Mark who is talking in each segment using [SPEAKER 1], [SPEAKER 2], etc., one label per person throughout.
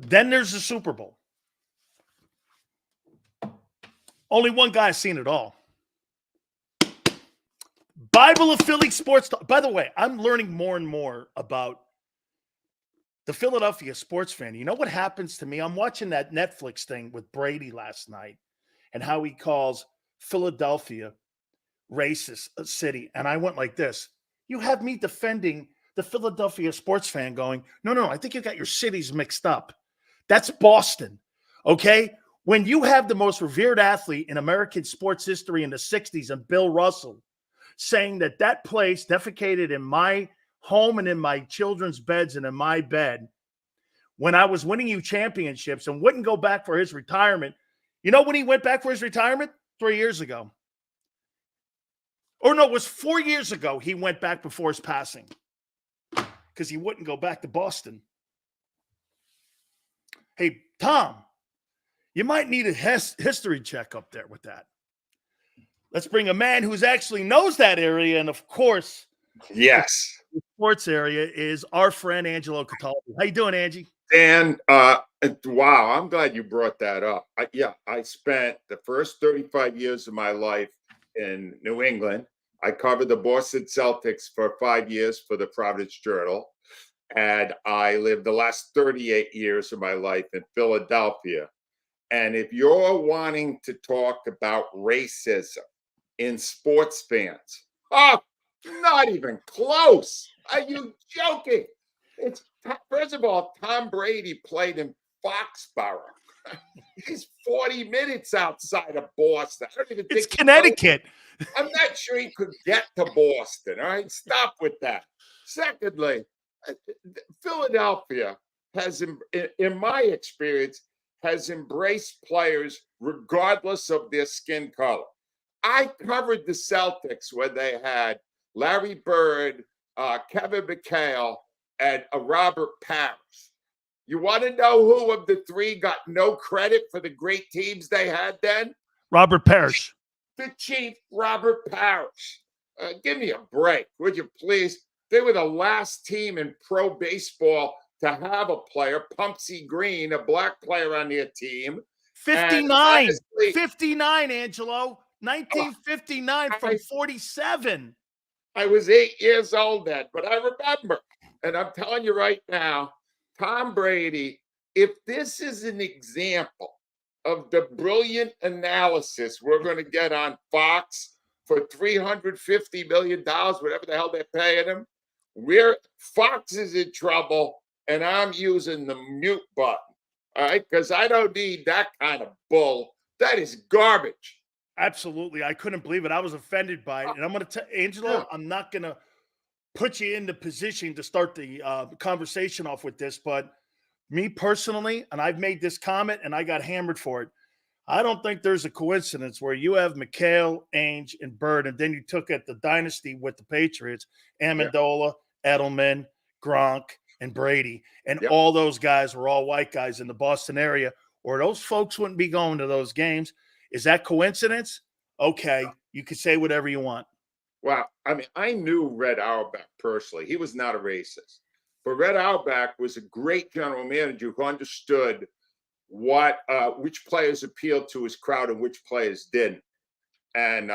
[SPEAKER 1] Then there's the Super Bowl. Only one guy's seen it all. Bible of Philly Sports. By the way, I'm learning more and more about the Philadelphia sports fan. You know what happens to me? I'm watching that Netflix thing with Brady last night and how he calls Philadelphia racist city. And I went like this. You have me defending the Philadelphia sports fan going, no, I think you got your cities mixed up. That's Boston, okay? When you have the most revered athlete in American sports history in the 60s and Bill Russell saying that place defecated in my home and in my children's beds and in my bed when I was winning you championships and wouldn't go back for his retirement. You know when he went back for his retirement? 3 years ago. Or no, it was 4 years ago he went back before his passing because he wouldn't go back to Boston. Hey, Tom, you might need a history check up there with that. Let's bring a man who's actually knows that area. And of course,
[SPEAKER 2] yes,
[SPEAKER 1] the sports area is our friend Angelo Cataldi. How you doing, Angie?
[SPEAKER 2] Dan, wow, I'm glad you brought that up. I spent the first 35 years of my life in New England. I covered the Boston Celtics for 5 years for the Providence Journal. And I lived the last 38 years of my life in Philadelphia. And if you're wanting to talk about racism in sports fans, not even close. Are you joking? It's first of all, Tom Brady played in Foxborough. He's 40 minutes outside of Boston. I don't even think
[SPEAKER 1] it's Connecticut.
[SPEAKER 2] I'm not sure he could get to Boston. All right, stop with that. Secondly, Philadelphia has, in my experience, has embraced players regardless of their skin color. I covered the Celtics when they had Larry Bird, Kevin McHale, and Robert Parrish. You want to know who of the three got no credit for the great teams they had then?
[SPEAKER 1] Robert Parrish.
[SPEAKER 2] The Chief, Robert Parrish. Give me a break, would you please? They were the last team in pro baseball to have a player, Pumpsy Green, a black player on their team.
[SPEAKER 1] 59. 59, Angelo. 1959 from 47.
[SPEAKER 2] I was 8 years old then, but I remember. And I'm telling you right now, Tom Brady, if this is an example of the brilliant analysis we're going to get on Fox for $350 million, whatever the hell they're paying him, Fox is in trouble, and I'm using the mute button, all right? Because I don't need that kind of bull. That is garbage.
[SPEAKER 1] Absolutely. I couldn't believe it. I was offended by it. And I'm going to tell Angelo, I'm not going to put you in the position to start the conversation off with this, but me personally, and I've made this comment and I got hammered for it, I don't think there's a coincidence where you have McHale, Ainge, and Bird, and then you took at the dynasty with the Patriots, Amendola, Edelman, Gronk, and Brady, and all those guys were all white guys in the Boston area, or those folks wouldn't be going to those games. Is that coincidence? Okay, you can say whatever you want.
[SPEAKER 2] Well, I mean, I knew Red Auerbach personally. He was not a racist. But Red Auerbach was a great general manager who understood which players appealed to his crowd and which players didn't. And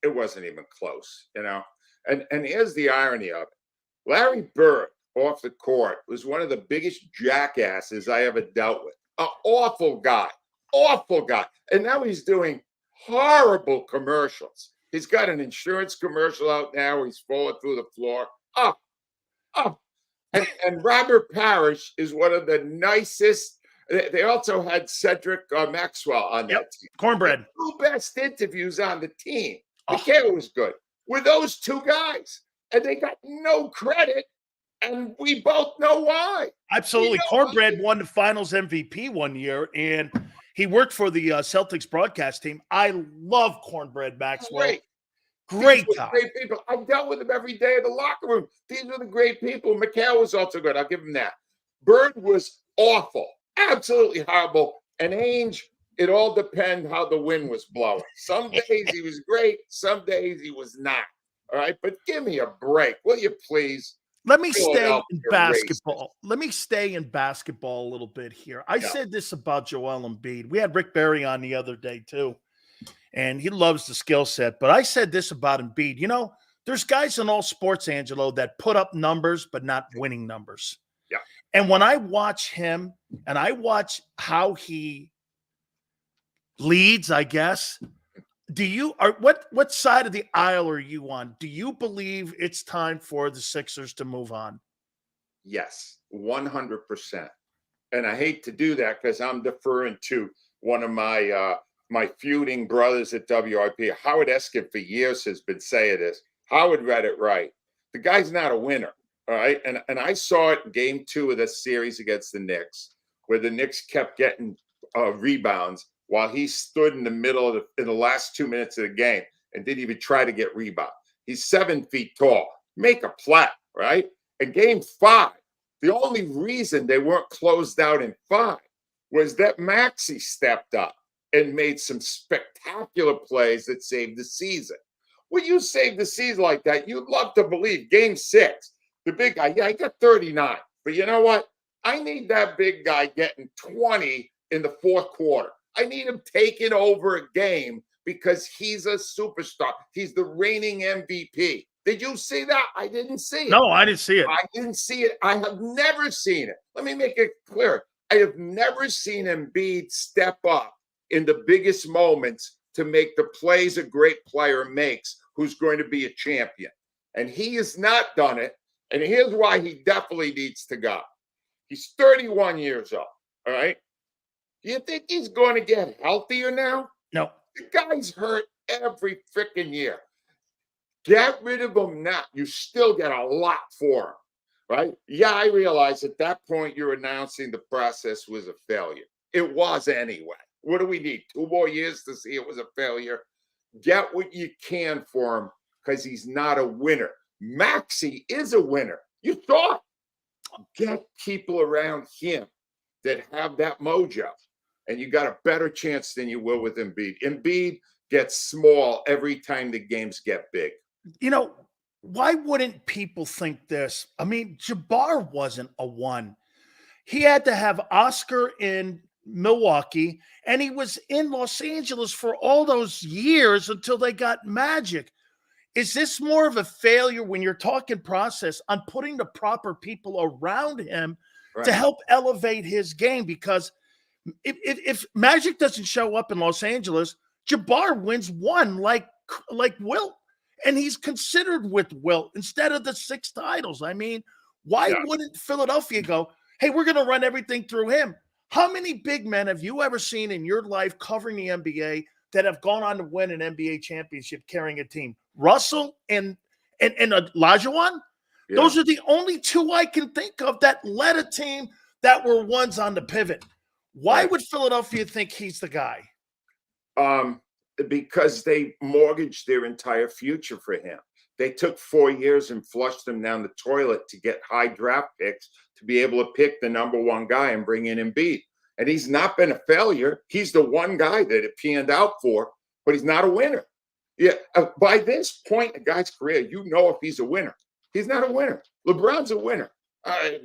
[SPEAKER 2] it wasn't even close, you know. And here's the irony of it. Larry Bird off the court was one of the biggest jackasses I ever dealt with. An awful guy. And now he's doing horrible commercials. He's got an insurance commercial out now where he's falling through the floor. And Robert Parrish is one of the nicest. They also had Cedric Maxwell on that team.
[SPEAKER 1] Cornbread.
[SPEAKER 2] The two best interviews on the team. McHale was good. Were those two guys. And they got no credit. And we both know why.
[SPEAKER 1] Absolutely. Cornbread won the finals MVP one year, and he worked for the Celtics broadcast team. I love Cornbread Maxwell. Great guy.
[SPEAKER 2] Great people. I dealt with him every day in the locker room. These are the great people. McHale was also good. I'll give him that. Bird was awful. Absolutely horrible. And Ainge, it all depends how the wind was blowing. Some days he was great. Some days he was not. All right. But give me a break, will you please?
[SPEAKER 1] Let me stay
[SPEAKER 2] Philadelphia
[SPEAKER 1] in
[SPEAKER 2] racist.
[SPEAKER 1] basketball. Let me stay in basketball a little bit here. I
[SPEAKER 2] Yeah.
[SPEAKER 1] said this about Joel Embiid. We had Rick Barry on the other day too, and he loves the skill set. But I said this about Embiid. You know, there's guys in all sports, Angelo, that put up numbers but not winning numbers.
[SPEAKER 2] Yeah.
[SPEAKER 1] And when I watch him and I watch how he leads, I guess, do you are what side of the aisle are you on? Do you believe it's time for the Sixers to move on?
[SPEAKER 2] Yes, 100%. And I hate to do that because I'm deferring to one of my feuding brothers at WIP. Howard Eskin for years has been saying this. Howard read it right. The guy's not a winner. All right. And I saw it in game 2 of this series against the Knicks, where the Knicks kept getting rebounds while he stood in the middle of in the last 2 minutes of the game and didn't even try to get rebound. He's 7 feet tall. Make a play, right? In game 5, the only reason they weren't closed out in 5 was that Maxey stepped up and made some spectacular plays that saved the season. When you save the season like that, you'd love to believe game 6, the big guy, yeah, he got 39. But you know what? I need that big guy getting 20 in the 4th quarter. I need him taking over a game because he's a superstar. He's the reigning MVP. Did you see that? I didn't see it.
[SPEAKER 1] No, I didn't see it.
[SPEAKER 2] I didn't see it. I have never seen it. Let me make it clear. I have never seen Embiid step up in the biggest moments to make the plays a great player makes who's going to be a champion. And he has not done it. And here's why he definitely needs to go. He's 31 years old. All right. Do you think he's going to get healthier now?
[SPEAKER 1] No.
[SPEAKER 2] The guy's hurt every freaking year. Get rid of him now. You still get a lot for him, right? Yeah, I realize at that point you're announcing the process was a failure. It was anyway. What do we need? 2 more years to see it was a failure? Get what you can for him because he's not a winner. Maxey is a winner. You saw it. Get people around him that have that mojo, and you got a better chance than you will with Embiid. Embiid gets small every time the games get big.
[SPEAKER 1] You know, why wouldn't people think this? I mean, Jabbar wasn't a 1. He had to have Oscar in Milwaukee, and he was in Los Angeles for all those years until they got Magic. Is this more of a failure when you're talking process on putting the proper people around him to help elevate his game? Because if Magic doesn't show up in Los Angeles, Jabbar wins 1 like Wilt. And he's considered with Wilt instead of the 6 titles. I mean, why wouldn't Philadelphia go, hey, we're going to run everything through him? How many big men have you ever seen in your life covering the NBA that have gone on to win an NBA championship carrying a team? Russell and Olajuwon? Yeah. Those are the only 2 I can think of that led a team that were ones on the pivot. Why would Philadelphia think he's the guy?
[SPEAKER 2] Because they mortgaged their entire future for him. They took 4 years and flushed him down the toilet to get high draft picks to be able to pick the number 1 guy and bring in Embiid. And he's not been a failure. He's the one guy that it panned out for, but he's not a winner. Yeah, by this point in a guy's career, you know if he's a winner. He's not a winner. LeBron's a winner.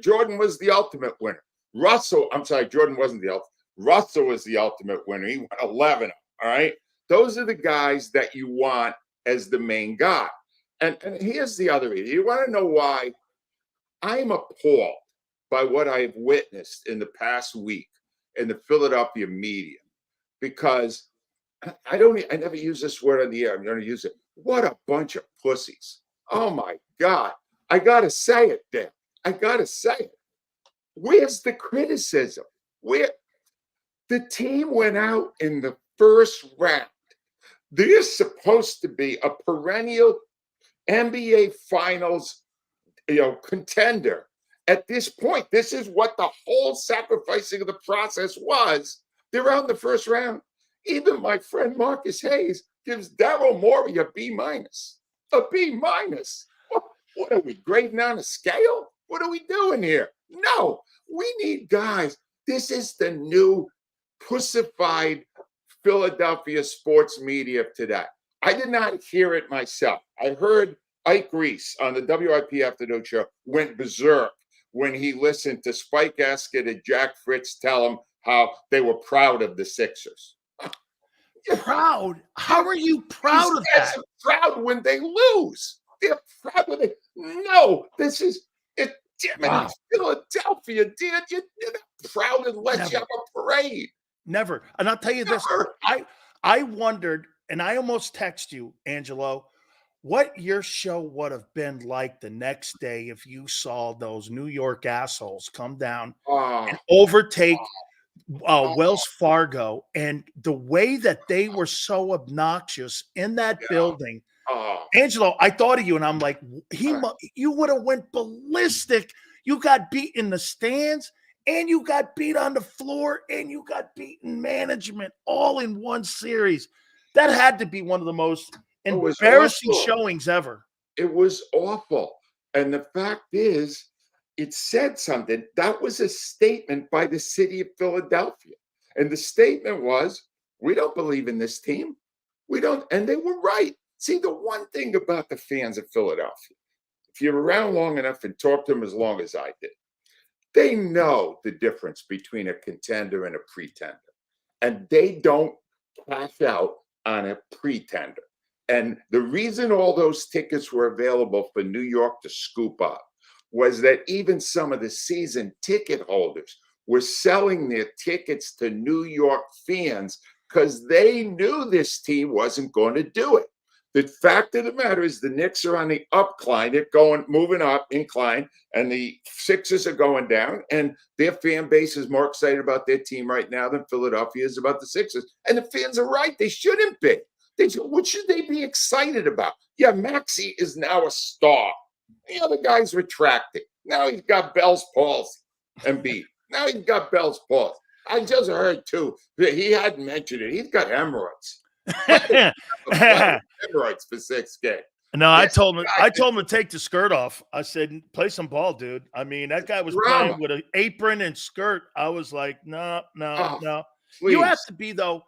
[SPEAKER 2] Jordan was the ultimate winner. Jordan wasn't the ultimate. Russell was the ultimate winner. He won 11. All right. Those are the guys that you want as the main guy. And here's the other reason. You want to know why? I'm appalled by what I have witnessed in the past week in the Philadelphia media, because I never use this word on the air. I'm going to use it. What a bunch of pussies. Oh my God. I got to say it, Dan. I got to say it. Where's the criticism? Where the team went out in the first round. They're supposed to be a perennial NBA Finals, contender. At this point, this is what the whole sacrificing of the process was. They're out in the first round. Even my friend Marcus Hayes gives Daryl Morey a B-. A B-. What are we, grading on a scale? What are we doing here? No, we need guys. This is the new pussified Philadelphia sports media of today. I did not hear it myself. I heard Ike Reese on the WIP Afternoon Show went berserk when he listened to Spike Esket and Jack Fritz tell him how they were proud of the Sixers.
[SPEAKER 1] Proud? How are you proud of that?
[SPEAKER 2] Proud when they lose. They're proud when they. No, this is it. Damn it,
[SPEAKER 1] Wow.
[SPEAKER 2] it's Philadelphia, dude. You're not proud unless you have a parade.
[SPEAKER 1] Never. And I'll tell you this. I wondered, and I almost text you, Angelo, what your show would have been like the next day if you saw those New York assholes come down and overtake Wells Fargo, and the way that they were so obnoxious in that building. Angelo, I thought of you, and I'm like, you would have went ballistic. You got beat in the stands, and you got beat on the floor, and you got beat in management all in one series. That had to be one of the most embarrassing showings ever.
[SPEAKER 2] It was awful. And the fact is, it said something. That was a statement by the city of Philadelphia. And the statement was, we don't believe in this team. We don't. And they were right. See, the one thing about the fans of Philadelphia, if you're around long enough and talk to them as long as I did, they know the difference between a contender and a pretender. And they don't cash out on a pretender. And the reason all those tickets were available for New York to scoop up was that even some of the season ticket holders were selling their tickets to New York fans because they knew this team wasn't going to do it. The fact of the matter is the Knicks are on the upcline. They're moving up, incline, and the Sixers are going down, and their fan base is more excited about their team right now than Philadelphia is about the Sixers. And the fans are right. They shouldn't be. What should they be excited about? Yeah, Maxey is now a star. The other guy's retracting. Now he's got Bell's palsy and beat. Now he's got Bell's palsy. I just heard, too, that he hadn't mentioned it. He's got hemorrhoids. Hemorrhoids for 6 games.
[SPEAKER 1] No, I told him to take the skirt off. I said, play some ball, dude. I mean, that guy was playing with an apron and skirt. I was like, no. Please. You have to be, though.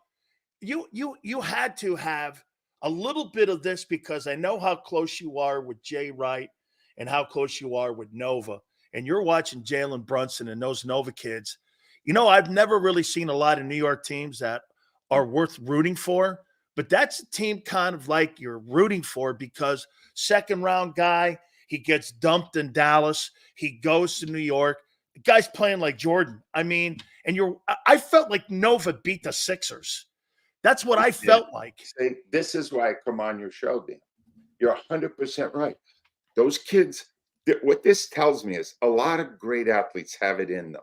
[SPEAKER 1] You had to have a little bit of this because I know how close you are with Jay Wright and how close you are with Nova. And you're watching Jalen Brunson and those Nova kids. You know, I've never really seen a lot of New York teams that are worth rooting for. But that's a team kind of like you're rooting for because second-round guy, he gets dumped in Dallas. He goes to New York. The guy's playing like Jordan. I mean, and I felt like Nova beat the Sixers. That's what I felt like.
[SPEAKER 2] See, this is why I come on your show, Dan. You're 100% right. Those kids, what this tells me is a lot of great athletes have it in them.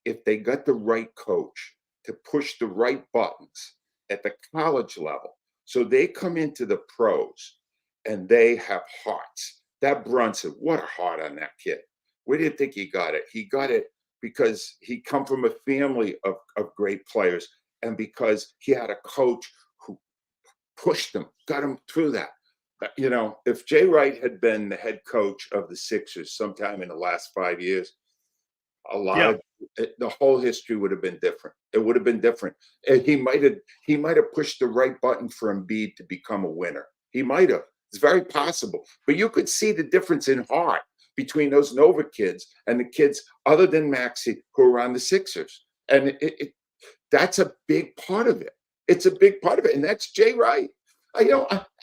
[SPEAKER 2] If they got the right coach to push the right buttons at the college level, so they come into the pros and they have hearts. That Brunson, what a heart on that kid. Where do you think he got it? He got it because he come from a family of great players and because he had a coach who pushed him, got him through that. You know, if Jay Wright had been the head coach of the Sixers sometime in the last 5 years, the whole history would have been different. It would have been different. And he might have pushed the right button for Embiid to become a winner. He might have. It's very possible. But you could see the difference in heart between those Nova kids and the kids other than Maxey who are on the Sixers. And that's a big part of it. It's a big part of it. And that's Jay Wright. I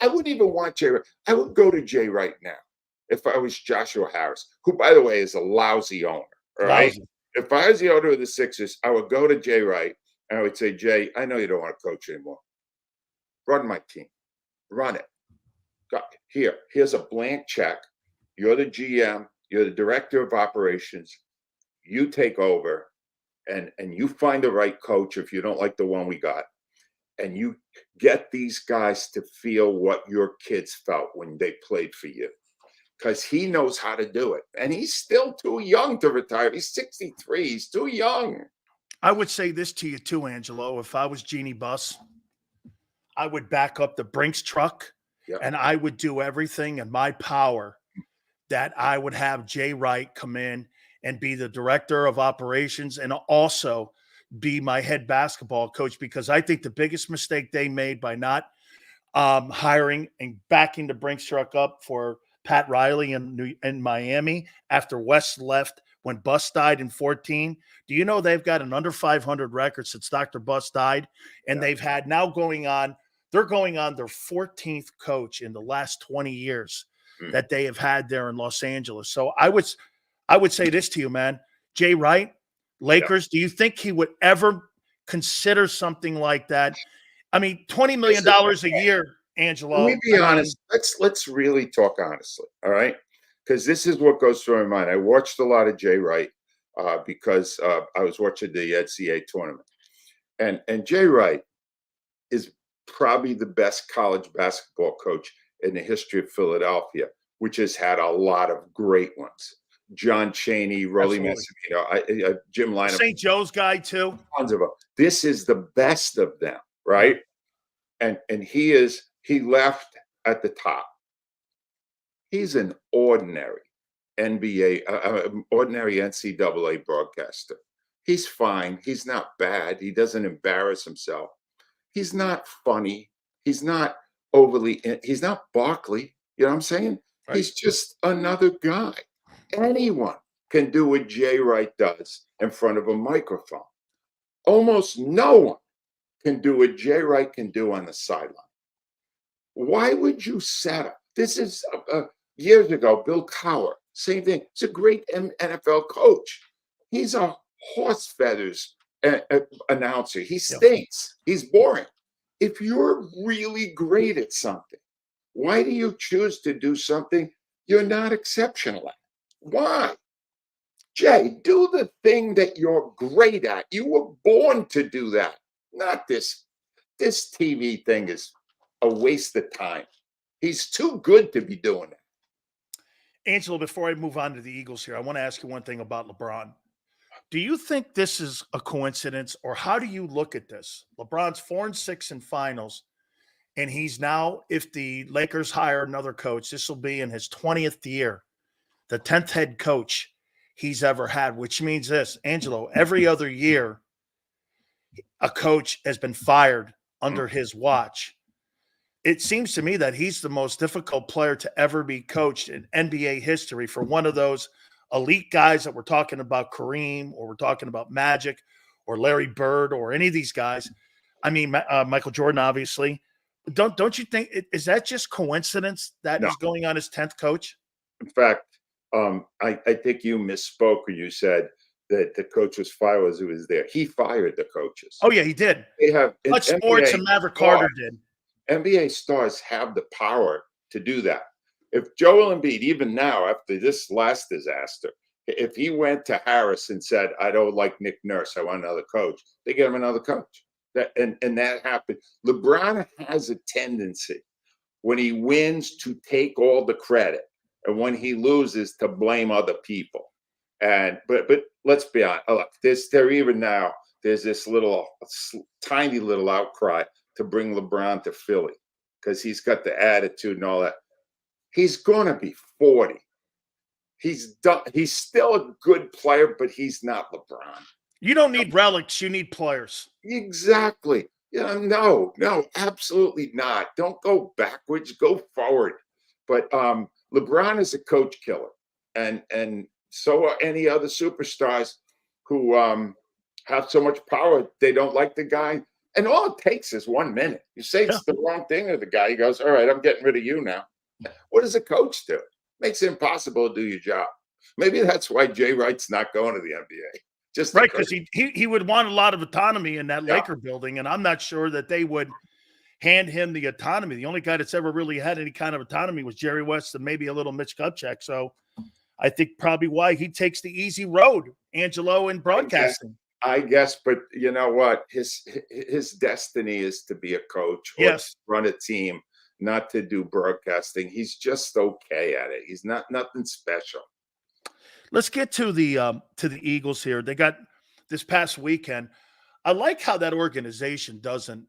[SPEAKER 2] wouldn't even want Jay Wright. I would go to Jay Wright now if I was Joshua Harris, who, by the way, is a lousy owner. All right. If I was the owner of the Sixers, I would go to Jay Wright and I would say, Jay, I know you don't want to coach anymore. Run my team. Run it. Here's a blank check. You're the GM. You're the director of operations. You take over and you find the right coach if you don't like the one we got. And you get these guys to feel what your kids felt when they played for you. Because he knows how to do it. And he's still too young to retire. He's 63. He's too young.
[SPEAKER 1] I would say this to you too, Angelo. If I was Jeannie Buss, I would back up the Brinks truck and I would do everything in my power that I would have Jay Wright come in and be the director of operations and also be my head basketball coach, because I think the biggest mistake they made by not hiring and backing the Brinks truck up for Pat Riley in Miami after West left when Bus died in 14. Do you know they've got an under 500 record since Dr. Bus died? And they've had now they're going on their 14th coach in the last 20 years that they have had there in Los Angeles. So I would say this to you, man. Jay Wright, Lakers, do you think he would ever consider something like that? I mean, $20 million a year, Angelo.
[SPEAKER 2] Let me be honest. Let's really talk honestly, all right? Because this is what goes through my mind. I watched a lot of Jay Wright because I was watching the NCAA tournament. And Jay Wright is probably the best college basketball coach in the history of Philadelphia, which has had a lot of great ones. John Chaney, Rolly Massimino, Jim Lynam.
[SPEAKER 1] St. Joe's guy, too.
[SPEAKER 2] Tons of them. This is the best of them, right? And he left at the top. He's an ordinary ordinary NCAA broadcaster. He's fine. He's not bad. He doesn't embarrass himself. He's not funny. He's not he's not Barkley. You know what I'm saying? Right. He's just another guy. Anyone can do what Jay Wright does in front of a microphone. Almost no one can do what Jay Wright can do on the sideline. Why would you settle? This is years ago, Bill Cowher, same thing. He's a great NFL coach. He's a horse feathers announcer. He stinks. He's boring. If you're really great at something, why do you choose to do something you're not exceptional at? Why? Jay, do the thing that you're great at. You were born to do that. Not this. This TV thing is a waste of time. He's too good to be doing it.
[SPEAKER 1] Angelo, before I move on to the Eagles here, I want to ask you one thing about LeBron. Do you think this is a coincidence, or how do you look at this? LeBron's 4-6 in finals, and he's now, if the Lakers hire another coach, this will be in his 20th year, the 10th head coach he's ever had, which means this, Angelo, every other year, a coach has been fired under his watch. It seems to me that he's the most difficult player to ever be coached in NBA history for one of those elite guys that we're talking about, Kareem, or we're talking about Magic, or Larry Bird, or any of these guys. I mean, Michael Jordan, obviously. Don't you think, is that just coincidence that he's going on his 10th coach?
[SPEAKER 2] In fact, I think you misspoke when you said that the coach was fired as he was there. He fired the coaches.
[SPEAKER 1] Oh, yeah, he did.
[SPEAKER 2] They have
[SPEAKER 1] Clutch Sports and Maverick Carter did.
[SPEAKER 2] NBA stars have the power to do that. If Joel Embiid, even now after this last disaster, if he went to Harris and said, I don't like Nick Nurse, I want another coach, they get him another coach. And that happened. LeBron has a tendency when he wins to take all the credit, and when he loses to blame other people. But let's be honest. Look, there's this tiny little outcry to bring LeBron to Philly because he's got the attitude and all that. He's going to be 40. He's done. He's still a good player, but he's not LeBron.
[SPEAKER 1] You don't need relics. You need players.
[SPEAKER 2] Exactly. No, absolutely not. Don't go backwards. Go forward. But LeBron is a coach killer, and so are any other superstars who have so much power. They don't like the guy. And all it takes is 1 minute. You say it's the wrong thing to the guy. He goes, all right, I'm getting rid of you now. What does a coach do? Makes it impossible to do your job. Maybe that's why Jay Wright's not going to the NBA. Just
[SPEAKER 1] right, because he would want a lot of autonomy in that Laker building, and I'm not sure that they would hand him the autonomy. The only guy that's ever really had any kind of autonomy was Jerry West and maybe a little Mitch Kupchak. So I think probably why he takes the easy road, Angelo, in broadcasting.
[SPEAKER 2] I guess, but you know what? His destiny is to be a coach or to run a team, not to do broadcasting. He's just okay at it. He's nothing special.
[SPEAKER 1] Let's get to the Eagles here. They got this past weekend. I like how that organization doesn't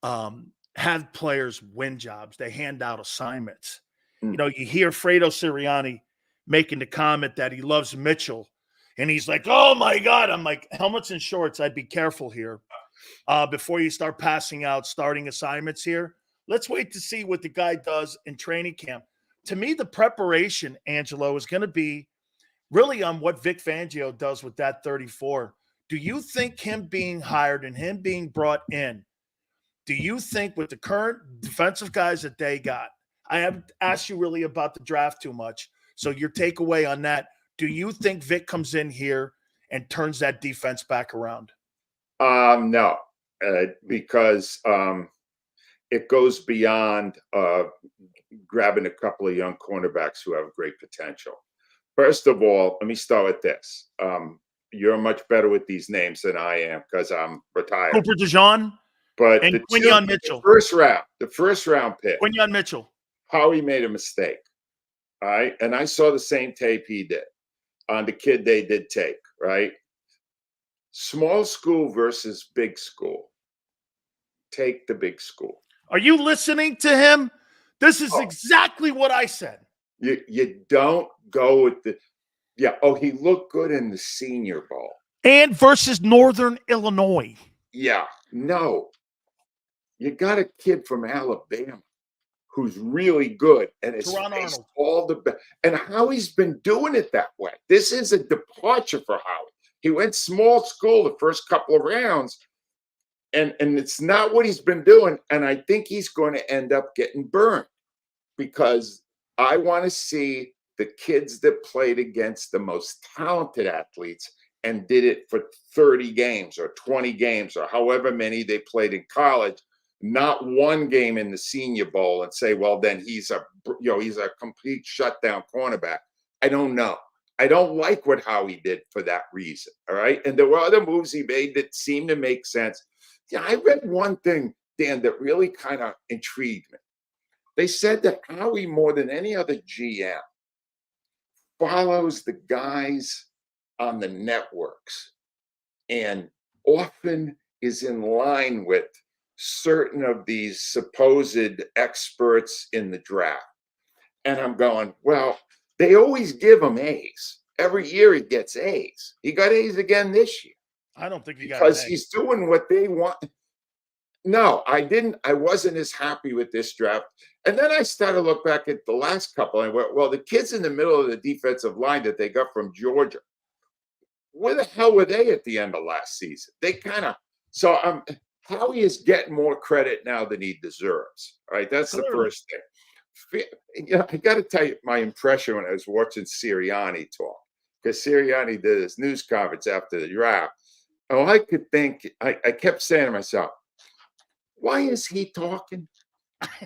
[SPEAKER 1] have players win jobs. They hand out assignments. You know, you hear Fredo Sirianni making the comment that he loves Mitchell. And he's like, oh, my God. I'm like, helmets and shorts, I'd be careful here before you start passing out starting assignments here. Let's wait to see what the guy does in training camp. to me, the preparation, Angelo, is going to be really on what Vic Fangio does with that 34. Do you think him being hired and him being brought in, do you think with the current defensive guys that they got, I haven't asked you really about the draft too much, so your takeaway on that, do you think Vic comes in here and turns that defense back around?
[SPEAKER 2] No, because it goes beyond grabbing a couple of young cornerbacks who have great potential. First of all, let me start with this. You're much better with these names than I am because I'm retired.
[SPEAKER 1] Cooper DeJean
[SPEAKER 2] But
[SPEAKER 1] and Quinyon Mitchell.
[SPEAKER 2] The first round pick,
[SPEAKER 1] Quinyon Mitchell.
[SPEAKER 2] Howie made a mistake. All right. And I saw the same tape he did on the kid they did take, right? Small school versus big school. Take the big school.
[SPEAKER 1] Are you listening to him? This is exactly what I said.
[SPEAKER 2] You don't go with the he looked good in the Senior Bowl.
[SPEAKER 1] And versus Northern Illinois.
[SPEAKER 2] Yeah, no. You got a kid from Alabama who's really good and has faced all the best. And Howie's been doing it that way. This is a departure for Howie. He went small school the first couple of rounds, and it's not what he's been doing. And I think he's going to end up getting burned because I want to see the kids that played against the most talented athletes and did it for 30 games or 20 games or however many they played in college, not one game in the Senior Bowl and say, well, then he's a complete shutdown cornerback. I don't know. I don't like what Howie did for that reason. All right. And there were other moves he made that seemed to make sense. Yeah, I read one thing, Dan, that really kind of intrigued me. They said that Howie, more than any other GM, follows the guys on the networks and often is in line with certain of these supposed experts in the draft. And I'm going, well, they always give him A's. Every year he gets A's. He got A's again this year.
[SPEAKER 1] I don't think he got
[SPEAKER 2] because he's doing what they want. No, I didn't. I wasn't as happy with this draft. And then I started to look back at the last couple and went, well, the kids in the middle of the defensive line that they got from Georgia, where the hell were they at the end of last season? They kind of, so Howie is getting more credit now than he deserves. All right. That's the first thing. I got to tell you my impression when I was watching Sirianni talk, because Sirianni did his news conference after the draft. And I could think, I kept saying to myself, why is he talking?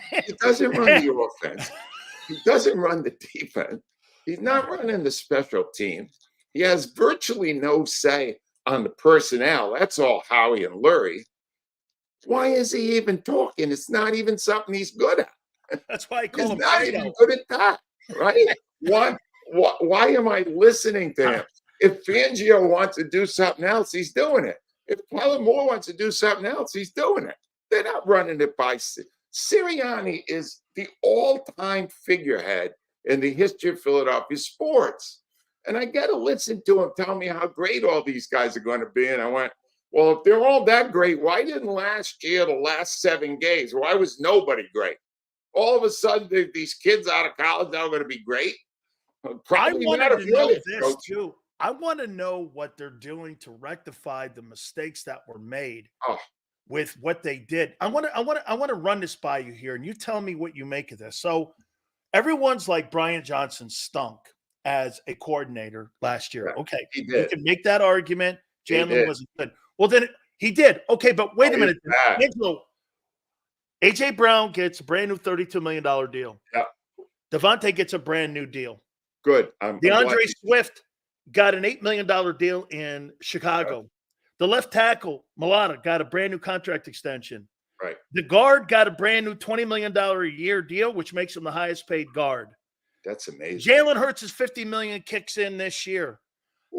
[SPEAKER 2] He doesn't run the offense. He doesn't run the defense. He's not running the special teams. He has virtually no say on the personnel. That's all Howie and Lurie. Why is he even talking? It's not even something he's good at.
[SPEAKER 1] That's why I call him.
[SPEAKER 2] He's not even good at that, right? Why am I listening to him? If Fangio wants to do something else, he's doing it. If Kellen Moore wants to do something else, he's doing it. They're not running it by Sirianni is the all-time figurehead in the history of Philadelphia sports. And I got to listen to him tell me how great all these guys are going to be. And I went, well, if they're all that great, why didn't last year, the last 7 games, why was nobody great? All of a sudden, these kids out of college now are going to be great? Probably not if you're the coach.
[SPEAKER 1] Too. I want to know what they're doing to rectify the mistakes that were made with what they did. I want to run this by you here, and you tell me what you make of this. So everyone's like Brian Johnson stunk as a coordinator last year.
[SPEAKER 2] Yeah,
[SPEAKER 1] okay,
[SPEAKER 2] he did.
[SPEAKER 1] You can make that argument. Jalen wasn't good. Well, then he did. Okay, but wait a minute. Angelo, A.J. Brown gets a brand new $32 million deal.
[SPEAKER 2] Yeah.
[SPEAKER 1] Devontae gets a brand new deal.
[SPEAKER 2] Good.
[SPEAKER 1] DeAndre Swift got an $8 million deal in Chicago. The left tackle, Mulata, got a brand new contract extension.
[SPEAKER 2] Right.
[SPEAKER 1] The guard got a brand new $20 million a year deal, which makes him the highest paid guard.
[SPEAKER 2] That's amazing.
[SPEAKER 1] Jalen Hurts' $50 million kicks in this year.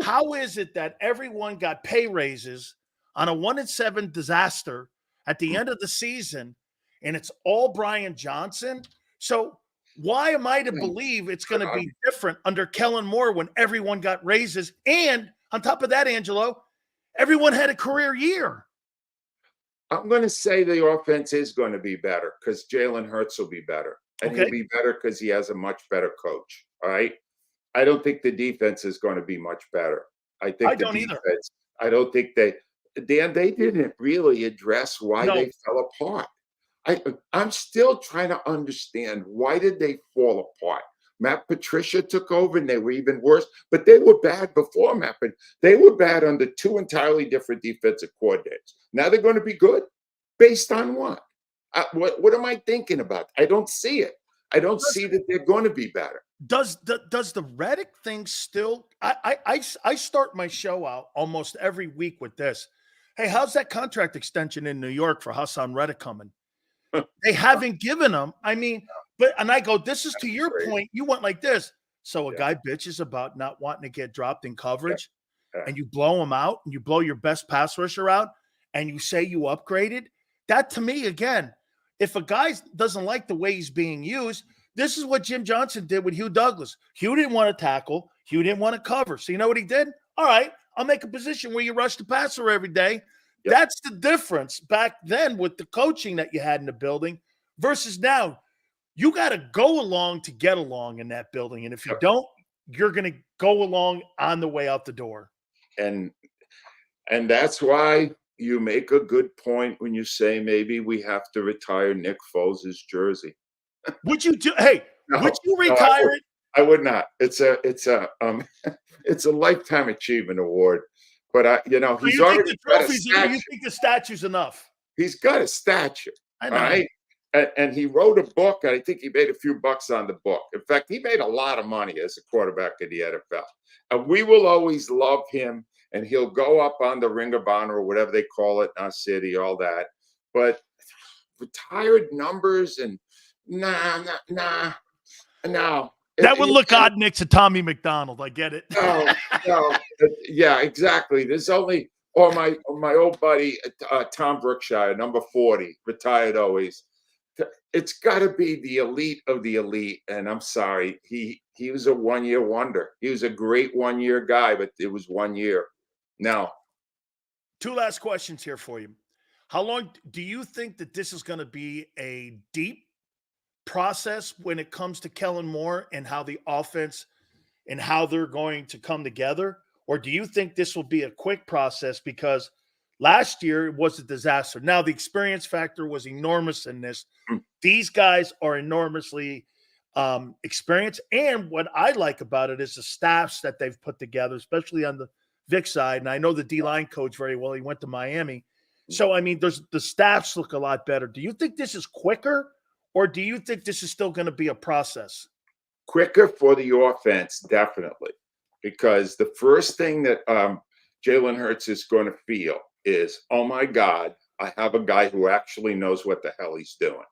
[SPEAKER 1] How is it that everyone got pay raises on a 1-7 disaster at the end of the season, and it's all Brian Johnson? So why am I to believe it's going to be different under Kellen Moore when everyone got raises? And on top of that, Angelo, everyone had a career year.
[SPEAKER 2] I'm going to say the offense is going to be better because Jalen Hurts will be better. and he'll be better because he has a much better coach. All right. I don't think the defense is going to be much better. I think the
[SPEAKER 1] don't either.
[SPEAKER 2] defense, I don't think Dan, they didn't really address why
[SPEAKER 1] No.
[SPEAKER 2] they fell apart. I'm still trying to understand, why did they fall apart? Matt Patricia took over and they were even worse, but they were bad before Matt. They were bad under two entirely different defensive coordinators. Now they're going to be good based on what? What am I thinking about? I don't see it. I don't see that they're going to be better.
[SPEAKER 1] Does the Reddick thing still? I start my show out almost every week with this. Hey, how's that contract extension in New York for Hassan Reddick coming? They haven't given him. I mean, and I go, this is to your point. You went like this. So a guy bitches about not wanting to get dropped in coverage, and you blow him out, and you blow your best pass rusher out, and you say you upgraded. That, to me, again, if a guy doesn't like the way he's being used, this is what Jim Johnson did with Hugh Douglas. Hugh didn't want to tackle. Hugh didn't want to cover. So you know what he did? All right, I'll make a position where you rush the passer every day. Yep. That's the difference back then with the coaching that you had in the building versus now. You got to go along to get along in that building. And if you don't, you're going to go along on the way out the door.
[SPEAKER 2] And that's why you make a good point when you say maybe we have to retire Nick Foles' jersey.
[SPEAKER 1] Would you do? Hey, would you retire it?
[SPEAKER 2] I would not. It's a it's a lifetime achievement award. But he's already got a statue.
[SPEAKER 1] You think the statue's enough?
[SPEAKER 2] He's got a statue.
[SPEAKER 1] I know.
[SPEAKER 2] Right? And he wrote a book, and I think he made a few bucks on the book. In fact, he made a lot of money as a quarterback in the NFL. And we will always love him, and he'll go up on the Ring of Honor or whatever they call it in our city, all that. But retired numbers and no.
[SPEAKER 1] That would look odd next to Tommy McDonald. I get it.
[SPEAKER 2] No. Yeah, exactly. There's only my old buddy Tom Brookshire, number 40, retired always. It's got to be the elite of the elite. And I'm sorry, he was a one-year wonder. He was a great one-year guy, but it was 1 year. Now,
[SPEAKER 1] two last questions here for you. How long do you think that this is going to be a deep process when it comes to Kellen Moore and how the offense and how they're going to come together? Or do you think this will be a quick process because last year it was a disaster? Now, the experience factor was enormous in this. These guys are enormously experienced. And what I like about it is the staffs that they've put together, especially on the Vic side. And I know the D-line coach very well. He went to Miami. So, I mean, the staffs look a lot better. Do you think this is quicker? Or do you think this is still going to be a process?
[SPEAKER 2] Quicker for the offense, definitely. Because the first thing that Jalen Hurts is going to feel is, oh, my God, I have a guy who actually knows what the hell he's doing.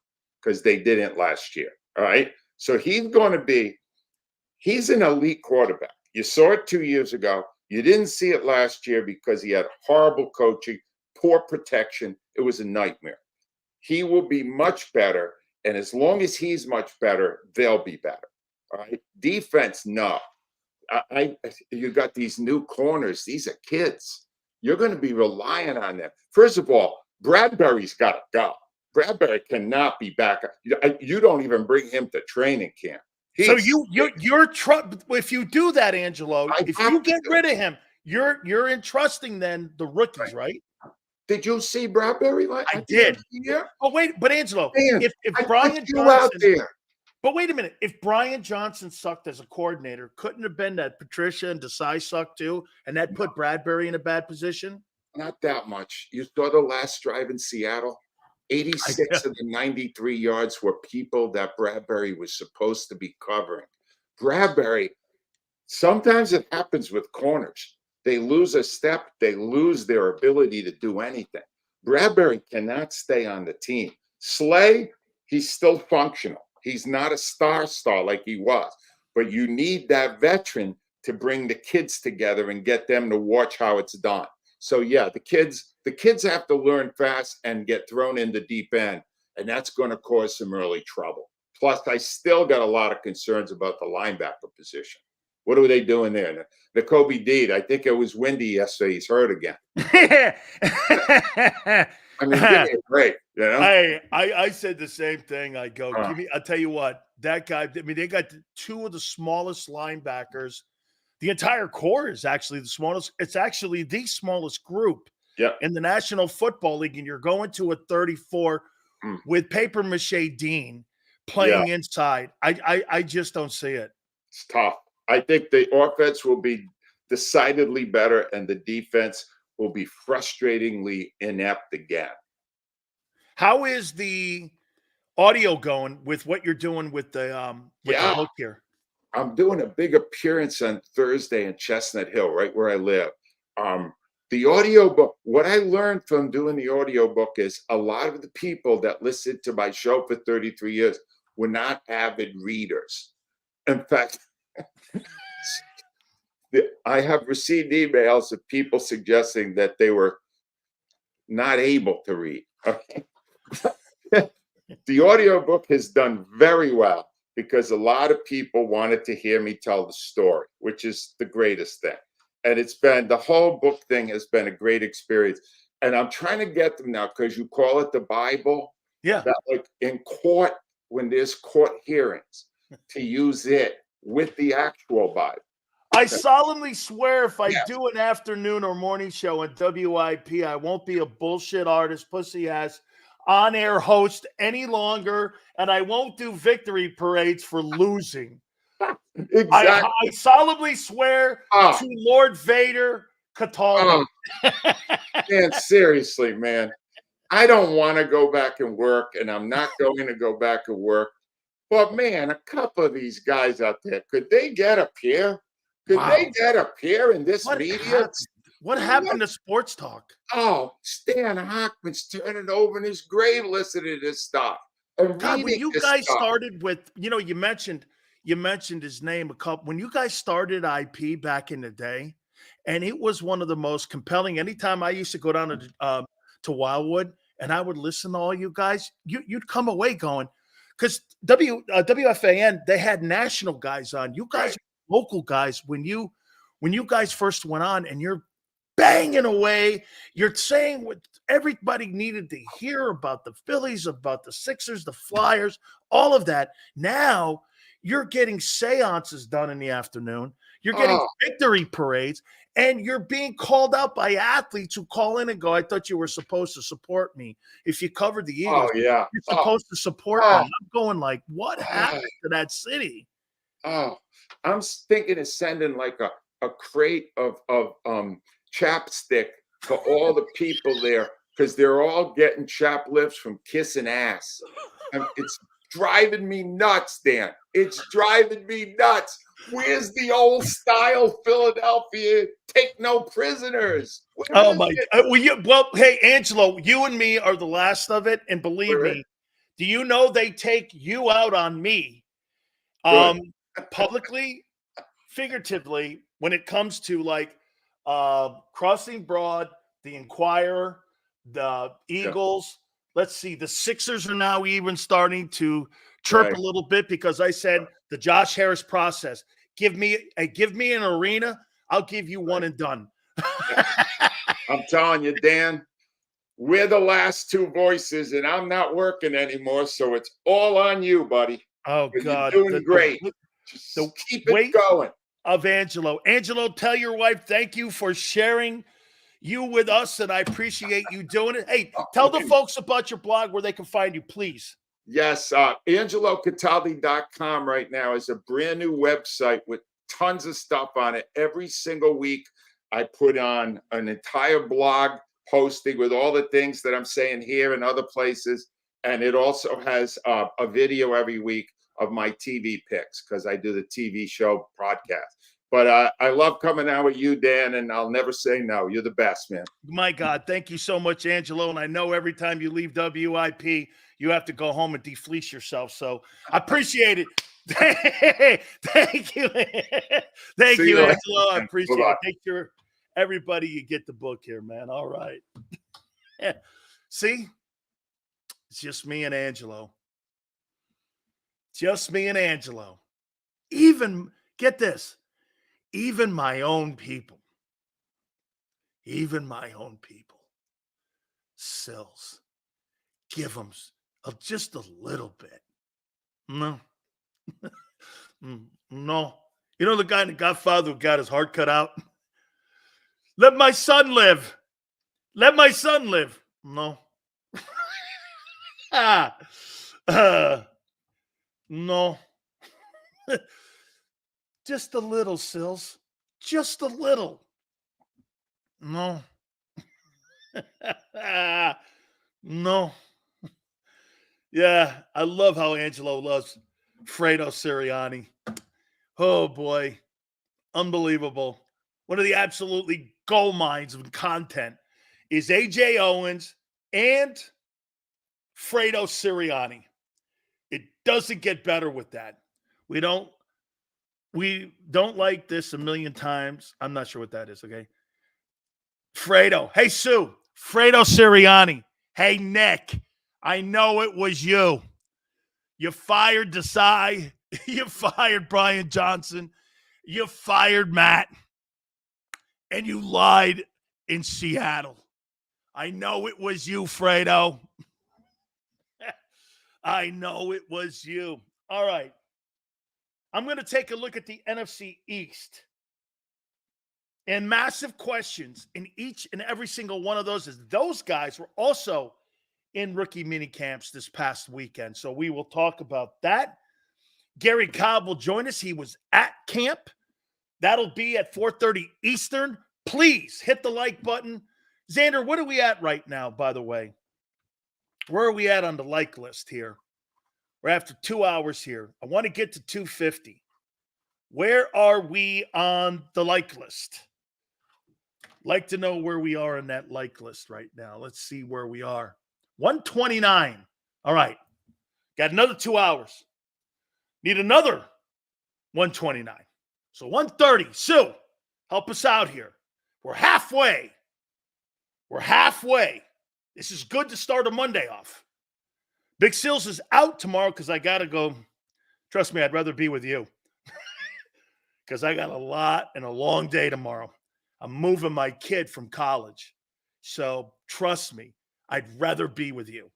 [SPEAKER 2] Because they didn't last year, all right? So he's an elite quarterback. You saw it 2 years ago. You didn't see it last year because he had horrible coaching, poor protection. It was a nightmare. He will be much better. And as long as he's much better, they'll be better. All right. Defense, no. You got these new corners. These are kids. You're going to be relying on them. First of all, Bradbury's got to go. Bradbury cannot be back. You don't even bring him to training camp.
[SPEAKER 1] So if you do that, Angelo, if you get rid of him, you're entrusting then the rookies, right?
[SPEAKER 2] Did you see Bradbury?
[SPEAKER 1] I did. Oh, wait, but Angelo,
[SPEAKER 2] Man,
[SPEAKER 1] if Brian Johnson,
[SPEAKER 2] out there.
[SPEAKER 1] But wait a minute, if Brian Johnson sucked as a coordinator, couldn't have been that Patricia and Desai sucked too, and that put Bradbury in a bad position?
[SPEAKER 2] Not that much. You saw the last drive in Seattle. 86 of the 93 yards were people that Bradbury was supposed to be covering. Bradbury, sometimes it happens with corners. They lose a step, they lose their ability to do anything. Bradbury cannot stay on the team. Slay, he's still functional. He's not a star like he was. But you need that veteran to bring the kids together and get them to watch how it's done. So, yeah, the kids have to learn fast and get thrown in the deep end, and that's going to cause some early trouble. Plus, I still got a lot of concerns about the linebacker position. What are they doing there? The Kobe Deed, I think it was windy yesterday. He's hurt again. I mean, give me a break, you know?
[SPEAKER 1] I said the same thing. I go,
[SPEAKER 2] Uh,
[SPEAKER 1] I'll tell you what, that guy, I mean, they got two of the smallest linebackers. The entire core is actually the smallest. It's actually the smallest group
[SPEAKER 2] yeah.
[SPEAKER 1] in the National Football League. And you're going to a 34
[SPEAKER 2] Mm,
[SPEAKER 1] with paper mache Dean
[SPEAKER 2] yeah,
[SPEAKER 1] playing inside. I just don't see it.
[SPEAKER 2] it's tough. I think the offense will be decidedly better, and the defense will be frustratingly inept again.
[SPEAKER 1] How is the audio going with what you're doing with the
[SPEAKER 2] Yeah,
[SPEAKER 1] book here?
[SPEAKER 2] I'm doing a big appearance on Thursday in Chestnut Hill, right where I live. Um, the audiobook, what I learned from doing the audiobook is a lot of the people that listened to my show for 33 years were not avid readers. In fact, I have received emails of people suggesting that they were not able to read. Okay. The audiobook has done very well because a lot of people wanted to hear me tell the story, which is the greatest thing. And it's been the whole book thing has been a great experience. And I'm trying to get them now because you call it the Bible,
[SPEAKER 1] Yeah.
[SPEAKER 2] that like in court, when there's court hearings, to use it with the actual Bible.
[SPEAKER 1] I solemnly swear if I
[SPEAKER 2] Yes.
[SPEAKER 1] do an afternoon or morning show at WIP, I won't be a bullshit artist, pussy ass, on air host any longer, and I won't do victory parades for losing.
[SPEAKER 2] Exactly.
[SPEAKER 1] I solemnly swear
[SPEAKER 2] Oh,
[SPEAKER 1] to Lord Vader, Cataldi.
[SPEAKER 2] oh, man, seriously, man. I don't want to go back and work, and I'm not going to go back and work. But man, a couple of these guys out there, could they get up here? Could
[SPEAKER 1] Wow.
[SPEAKER 2] they get up here in this
[SPEAKER 1] What
[SPEAKER 2] media?
[SPEAKER 1] happened? What happened to sports talk?
[SPEAKER 2] Oh, Stan Hockman's turning over in his grave listening to this stuff and
[SPEAKER 1] God, when
[SPEAKER 2] reading
[SPEAKER 1] you
[SPEAKER 2] this
[SPEAKER 1] guys
[SPEAKER 2] stuff.
[SPEAKER 1] started with, you mentioned his name a couple. When you guys started IP back in the day, and it was one of the most compelling. Anytime I used to go down to Wildwood, and I would listen to all you guys, you'd come away going, because WFAN, they had national guys on. You guys,
[SPEAKER 2] Right.
[SPEAKER 1] are local guys. When you guys first went on, and you're banging away. You're saying what everybody needed to hear about the Phillies, about the Sixers, the Flyers, all of that. Now you're getting seances done in the afternoon. You're getting
[SPEAKER 2] Oh,
[SPEAKER 1] victory parades, and you're being called out by athletes who call in and go, I thought you were supposed to support me. If you covered the Eagles,
[SPEAKER 2] oh yeah.
[SPEAKER 1] you're
[SPEAKER 2] Oh,
[SPEAKER 1] supposed to support me.
[SPEAKER 2] oh,
[SPEAKER 1] I'm going like, what
[SPEAKER 2] oh,
[SPEAKER 1] happened to that city?
[SPEAKER 2] oh. I'm thinking of sending like a crate of chapstick to all the people there because they're all getting chap lips from kissing ass. And it's driving me nuts, Dan. It's driving me nuts. Where's the old style Philadelphia? Take no prisoners. Where
[SPEAKER 1] Oh
[SPEAKER 2] is
[SPEAKER 1] my!
[SPEAKER 2] it?
[SPEAKER 1] Well, hey, Angelo, you and me are the last of it, and believe
[SPEAKER 2] Where is
[SPEAKER 1] me, do you know they take you out on me,
[SPEAKER 2] good?
[SPEAKER 1] um, publicly, figuratively, when it comes to like Crossing Broad, the Inquirer, the
[SPEAKER 2] Yeah,
[SPEAKER 1] Eagles. Let's see, the Sixers are now even starting to chirp
[SPEAKER 2] right.
[SPEAKER 1] a little bit because I said the Josh Harris process. Give me an arena, I'll give you one
[SPEAKER 2] Right.
[SPEAKER 1] and done.
[SPEAKER 2] Yeah. I'm telling you, Dan, we're the last two voices, and I'm not working anymore, so it's all on you, buddy.
[SPEAKER 1] Oh
[SPEAKER 2] But you're
[SPEAKER 1] God,
[SPEAKER 2] doing great.
[SPEAKER 1] the
[SPEAKER 2] Just keep it
[SPEAKER 1] weight
[SPEAKER 2] going.
[SPEAKER 1] of Angelo. Angelo, tell your wife thank you for sharing you with us, and I appreciate you doing it. Hey, tell the folks about your blog where they can find you, please.
[SPEAKER 2] Yes, AngeloCataldi.com right now is a brand new website with tons of stuff on it. Every single week, I put on an entire blog posting with all the things that I'm saying here and other places. And it also has a video every week of my TV picks because I do the TV show broadcast. But I love coming out with you, Dan, and I'll never say no. You're the best, man.
[SPEAKER 1] My God, thank you so much, Angelo. And I know every time you leave WIP, you have to go home and defleece yourself. So I appreciate it. Thank you. Thank
[SPEAKER 2] See
[SPEAKER 1] you,
[SPEAKER 2] you later.
[SPEAKER 1] Angelo. I appreciate
[SPEAKER 2] Bye-bye.
[SPEAKER 1] it. Make sure everybody you get the book here, man. All right. See, it's just me and Angelo. Just me and Angelo. Even, get this, even my own people. Even my own people Sills. Give him just a little bit. No. No. You know the guy in The Godfather who got his heart cut out? Let my son live. Let my son live. No. No. Just a little, Sills. Just a little. No. No. Yeah, I love how Angelo loves Fredo Sirianni. Oh, boy. Unbelievable. One of the absolutely gold mines of content is A.J. Owens and Fredo Sirianni. It doesn't get better with that. We don't like this a million times. I'm not sure what that is, okay? Fredo. Hey, Sue. Fredo Sirianni. Hey, Nick. I know it was you. You fired Desai. You fired Brian Johnson. You fired Matt. And you lied in Seattle. I know it was you, Fredo. I know it was you. All right. I'm going to take a look at the NFC East. And massive questions in each and every single one of those is those guys were also in rookie mini camps this past weekend. So we will talk about that. Gary Cobb will join us. He was at camp. That'll be at 4:30 Eastern. Please hit the like button. Xander, what are we at right now, by the way? Where are we at on the like list here? We're after 2 hours here. I want to get to 250. Where are we on the like list? Like to know where we are on that like list right now. Let's see where we are. 129. All right. Got another 2 hours. Need another 129. So 130. Sue, help us out here. We're halfway. We're halfway. This is good to start a Monday off. Big Sills is out tomorrow because I got to go. Trust me, I'd rather be with you because I got a lot and a long day tomorrow. I'm moving my kid from college. So trust me, I'd rather be with you.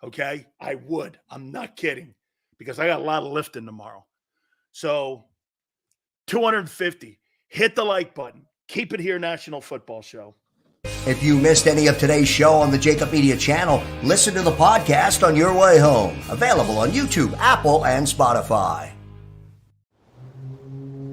[SPEAKER 1] Okay? I would. I'm not kidding because I got a lot of lifting tomorrow. So 250. Hit the like button. Keep it here, National Football Show.
[SPEAKER 3] If you missed any of today's show on the JAKIB Media channel, listen to the podcast on your way home. Available on YouTube, Apple, and Spotify.